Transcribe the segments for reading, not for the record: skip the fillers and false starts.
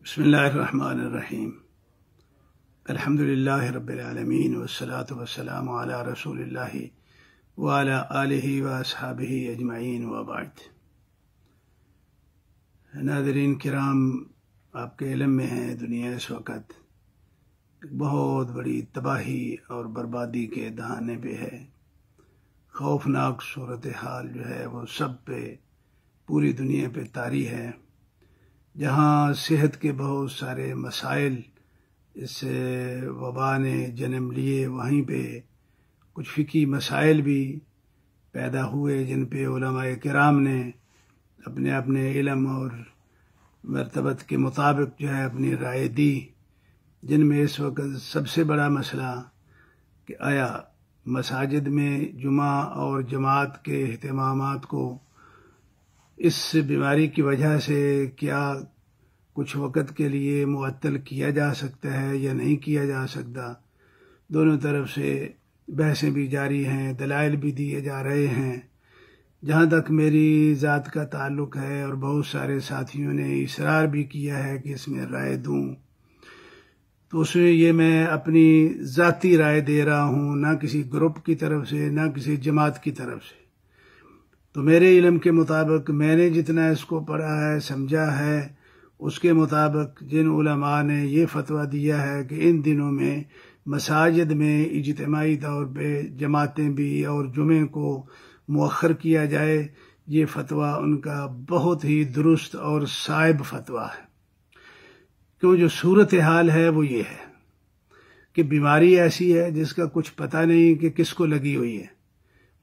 بسم اللہ الرحمن الرحیم الحمد للہ رب العالمین والصلاة والسلام علی رسول اللہ وعلی آلہ واصحابہ اجمعین وبعد۔ ناظرین کرام، آپ کے علم میں ہے دنیا اس وقت بہت بڑی تباہی اور بربادی کے دہانے پہ ہے۔ خوفناک صورتحال جو ہے وہ سب پہ پوری دنیا پہ طاری ہے۔ جہاں صحت کے بہت سارے مسائل اس وبا نے جنم لیے، وہیں پہ کچھ فقہی مسائل بھی پیدا ہوئے جن پہ علماء کرام نے اپنے اپنے علم اور مرتبت کے مطابق جو ہے اپنی رائے دی، جن میں اس وقت سب سے بڑا مسئلہ کہ آیا مساجد میں جمعہ اور جماعت کے اہتمامات کو اس بیماری کی وجہ سے کیا کچھ وقت کے لیے معطل کیا جا سکتا ہے یا نہیں کیا جا سکتا۔ دونوں طرف سے بحثیں بھی جاری ہیں، دلائل بھی دیے جا رہے ہیں۔ جہاں تک میری ذات کا تعلق ہے اور بہت سارے ساتھیوں نے اصرار بھی کیا ہے کہ اس میں رائے دوں، تو اس میں یہ میں اپنی ذاتی رائے دے رہا ہوں، نہ کسی گروپ کی طرف سے نہ کسی جماعت کی طرف سے۔ تو میرے علم کے مطابق میں نے جتنا اس کو پڑھا ہے سمجھا ہے، اس کے مطابق جن علماء نے یہ فتویٰ دیا ہے کہ ان دنوں میں مساجد میں اجتماعی طور پہ جماعتیں بھی اور جمعے کو مؤخر کیا جائے، یہ فتویٰ ان کا بہت ہی درست اور صائب فتویٰ ہے۔ کیوں جو صورتحال ہے وہ یہ ہے کہ بیماری ایسی ہے جس کا کچھ پتہ نہیں کہ کس کو لگی ہوئی ہے،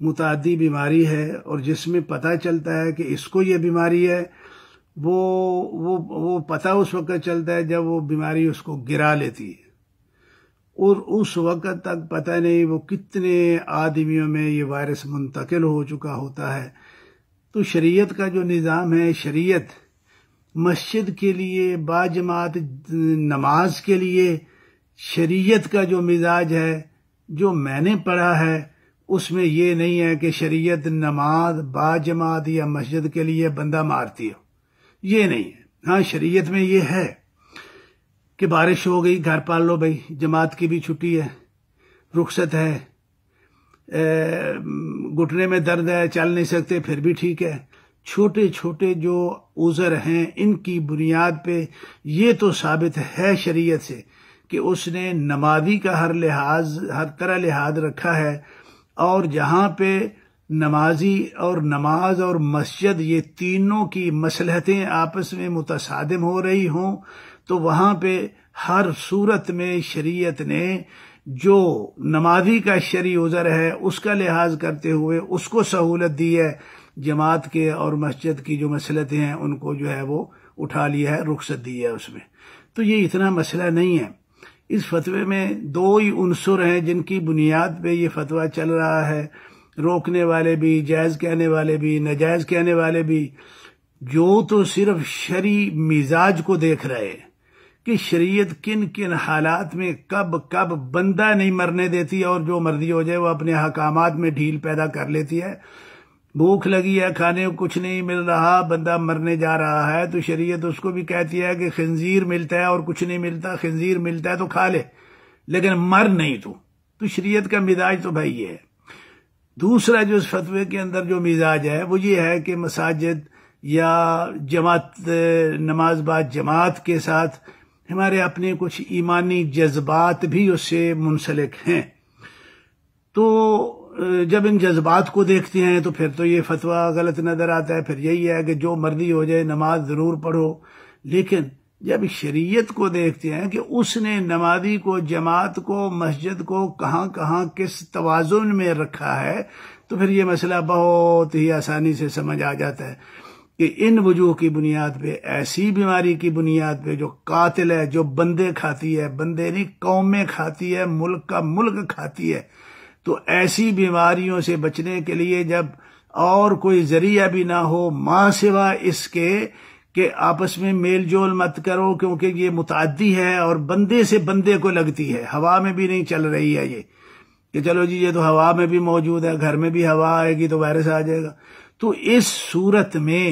متعدی بیماری ہے، اور جس میں پتہ چلتا ہے کہ اس کو یہ بیماری ہے وہ پتہ اس وقت چلتا ہے جب وہ بیماری اس کو گرا لیتی ہے، اور اس وقت تک پتہ نہیں وہ کتنے آدمیوں میں یہ وائرس منتقل ہو چکا ہوتا ہے۔ تو شریعت کا جو نظام ہے، شریعت مسجد کے لیے باجماعت نماز کے لیے شریعت کا جو مزاج ہے، جو میں نے پڑھا ہے، اس میں یہ نہیں ہے کہ شریعت نماز باجماعت یا مسجد کے لیے بندہ مارتی ہو، یہ نہیں ہے۔ ہاں شریعت میں یہ ہے کہ بارش ہو گئی گھر پال لو بھائی، جماعت کی بھی چھٹی ہے، رخصت ہے، گھٹنے میں درد ہے چل نہیں سکتے پھر بھی ٹھیک ہے۔ چھوٹے چھوٹے جو عذر ہیں ان کی بنیاد پہ یہ تو ثابت ہے شریعت سے کہ اس نے نمازی کا ہر طرح لحاظ رکھا ہے، اور جہاں پہ نمازی اور نماز اور مسجد یہ تینوں کی مصلحتیں آپس میں متصادم ہو رہی ہوں، تو وہاں پہ ہر صورت میں شریعت نے جو نمازی کا شرعی عذر ہے اس کا لحاظ کرتے ہوئے اس کو سہولت دی ہے، جماعت کے اور مسجد کی جو مصلحتیں ہیں ان کو جو ہے وہ اٹھا لیا ہے، رخصت دی ہے اس میں۔ تو یہ اتنا مسئلہ نہیں ہے۔ اس فتوے میں دو ہی عنصر ہیں جن کی بنیاد پہ یہ فتویٰ چل رہا ہے، روکنے والے بھی، جائز کہنے والے بھی، ناجائز کہنے والے بھی، جو تو صرف شرعی مزاج کو دیکھ رہے ہیں کہ شریعت کن کن حالات میں کب بندہ نہیں مرنے دیتی، اور جو مرضی ہو جائے وہ اپنے حکامات میں ڈھیل پیدا کر لیتی ہے۔ بھوک لگی ہے، کھانے کو کچھ نہیں مل رہا، بندہ مرنے جا رہا ہے، تو شریعت اس کو بھی کہتی ہے کہ خنزیر ملتا ہے اور کچھ نہیں ملتا، خنزیر ملتا ہے تو کھا لے لیکن مر نہیں تو شریعت کا مزاج تو بھائی یہ ہے۔ دوسرا جو اس فتوے کے اندر جو مزاج ہے وہ یہ ہے کہ مساجد یا جماعت نماز بعد جماعت کے ساتھ ہمارے اپنے کچھ ایمانی جذبات بھی اس سے منسلک ہیں، تو جب ان جذبات کو دیکھتے ہیں تو پھر تو یہ فتویٰ غلط نظر آتا ہے، پھر یہی ہے کہ جو مرضی ہو جائے نماز ضرور پڑھو۔ لیکن جب شریعت کو دیکھتے ہیں کہ اس نے نمازی کو، جماعت کو، مسجد کو کہاں کہاں کس توازن میں رکھا ہے، تو پھر یہ مسئلہ بہت ہی آسانی سے سمجھ آ جاتا ہے کہ ان وجوہ کی بنیاد پہ، ایسی بیماری کی بنیاد پہ جو قاتل ہے، جو بندے کھاتی ہے، بندے نہیں قومیں کھاتی ہے، ملک کا ملک کھاتی ہے، تو ایسی بیماریوں سے بچنے کے لیے جب اور کوئی ذریعہ بھی نہ ہو ماں سوا اس کے کہ آپس میں میل جول مت کرو، کیونکہ یہ متعدی ہے اور بندے سے بندے کو لگتی ہے، ہوا میں بھی نہیں چل رہی ہے یہ کہ چلو جی یہ تو ہوا میں بھی موجود ہے، گھر میں بھی ہوا آئے گی تو وائرس آ جائے گا۔ تو اس صورت میں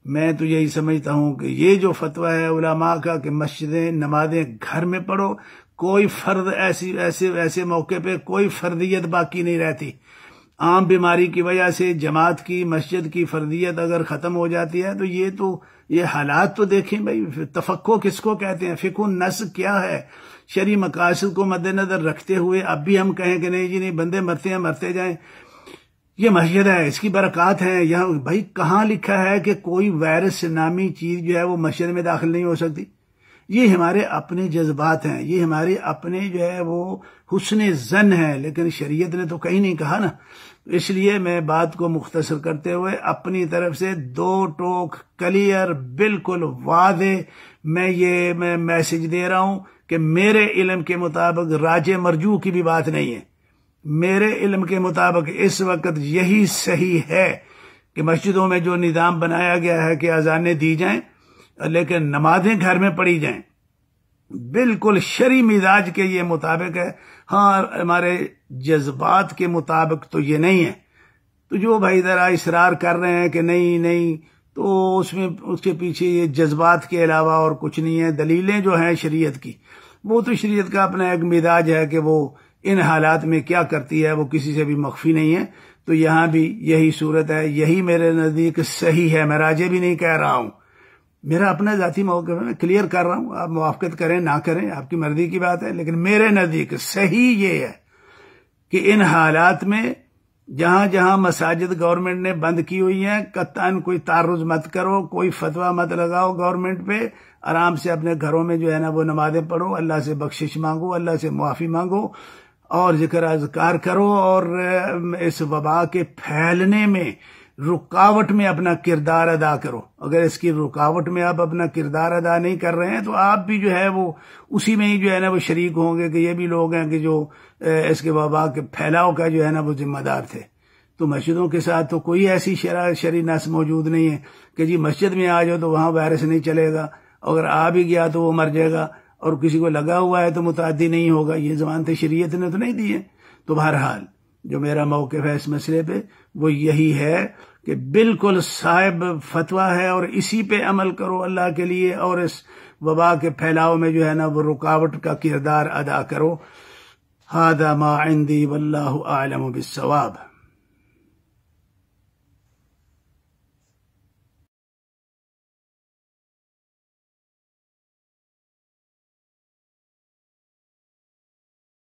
میں تو یہی سمجھتا ہوں کہ یہ جو فتویٰ ہے علماء کا کہ مسجدیں نمازیں گھر میں پڑھو، کوئی فرد ایسے موقع پہ کوئی فردیت باقی نہیں رہتی. عام بیماری کی وجہ سے جماعت کی مسجد کی فردیت اگر ختم ہو جاتی ہے تو یہ حالات تو دیکھیں بھائی. تفقہ کس کو کہتے ہیں؟ فقہ النص کیا ہے؟ شرعی مقاصد کو مد نظر رکھتے ہوئے اب بھی ہم کہیں کہ نہیں جی نہیں، بندے مرتے ہیں مرتے جائیں، یہ مسجد ہے اس کی برکات ہیں یہاں. بھائی کہاں لکھا ہے کہ کوئی وائرس نامی چیز جو ہے وہ مسجد میں داخل نہیں ہو سکتی؟ یہ ہمارے اپنے جذبات ہیں، یہ ہمارے اپنے جو ہے وہ حسن ظن ہے، لیکن شریعت نے تو کہیں نہیں کہا نا. اس لیے میں بات کو مختصر کرتے ہوئے اپنی طرف سے 2 ٹوک کلیئر بالکل واضح میں میسج دے رہا ہوں کہ میرے علم کے مطابق راجع مرجوح کی بھی بات نہیں ہے. میرے علم کے مطابق اس وقت یہی صحیح ہے کہ مسجدوں میں جو نظام بنایا گیا ہے کہ اذانیں دی جائیں لیکن نمازیں گھر میں پڑھی جائیں، بالکل شرعی مزاج کے یہ مطابق ہے. ہاں ہمارے جذبات کے مطابق تو یہ نہیں ہے. تو جو بھائی ذرا اصرار کر رہے ہیں کہ نہیں تو اس کے پیچھے یہ جذبات کے علاوہ اور کچھ نہیں ہے. دلیلیں جو ہیں شریعت کی، وہ تو شریعت کا اپنا ایک مزاج ہے کہ وہ ان حالات میں کیا کرتی ہے وہ کسی سے بھی مخفی نہیں ہے. تو یہاں بھی یہی صورت ہے، یہی میرے نزدیک صحیح ہے. میں راجع بھی نہیں کہہ رہا ہوں، میرا اپنا ذاتی موقف ہے، میں کلیئر کر رہا ہوں. آپ موافقت کریں نہ کریں آپ کی مرضی کی بات ہے، لیکن میرے نزدیک صحیح یہ ہے کہ ان حالات میں جہاں جہاں مساجد گورنمنٹ نے بند کی ہوئی ہیں قطعاً کوئی تعرض مت کرو، کوئی فتویٰ مت لگاؤ گورنمنٹ پہ. آرام سے اپنے گھروں میں جو ہے نا وہ نمازیں پڑھو، اللہ سے بخشش مانگو، اللہ سے معافی مانگو اور ذکر اذکار کرو، اور اس وبا کے پھیلنے میں رکاوٹ میں اپنا کردار ادا کرو. اگر اس کی رکاوٹ میں آپ اپنا کردار ادا نہیں کر رہے ہیں تو آپ بھی جو ہے وہ اسی میں ہی جو ہے نا وہ شریک ہوں گے کہ یہ بھی لوگ ہیں کہ جو اس کے وبا کے پھیلاؤ کا جو ہے نا وہ ذمہ دار تھے. تو مسجدوں کے ساتھ تو کوئی ایسی شرعی نص موجود نہیں ہے کہ جی مسجد میں آ جاؤ تو وہاں وائرس نہیں چلے گا، اگر آ بھی گیا تو وہ مر جائے گا، اور کسی کو لگا ہوا ہے تو متعدی نہیں ہوگا. یہ ضمانتیں شریعت نے تو نہیں دی ہیں. تو بہرحال جو میرا موقف ہے اس مسئلے پہ وہ یہی ہے کہ بالکل صائب فتویٰ ہے اور اسی پہ عمل کرو اللہ کے لیے، اور اس وبا کے پھیلاؤ میں جو ہے نا وہ رکاوٹ کا کردار ادا کرو. ھذا ما عندی واللہ اعلم بالصواب.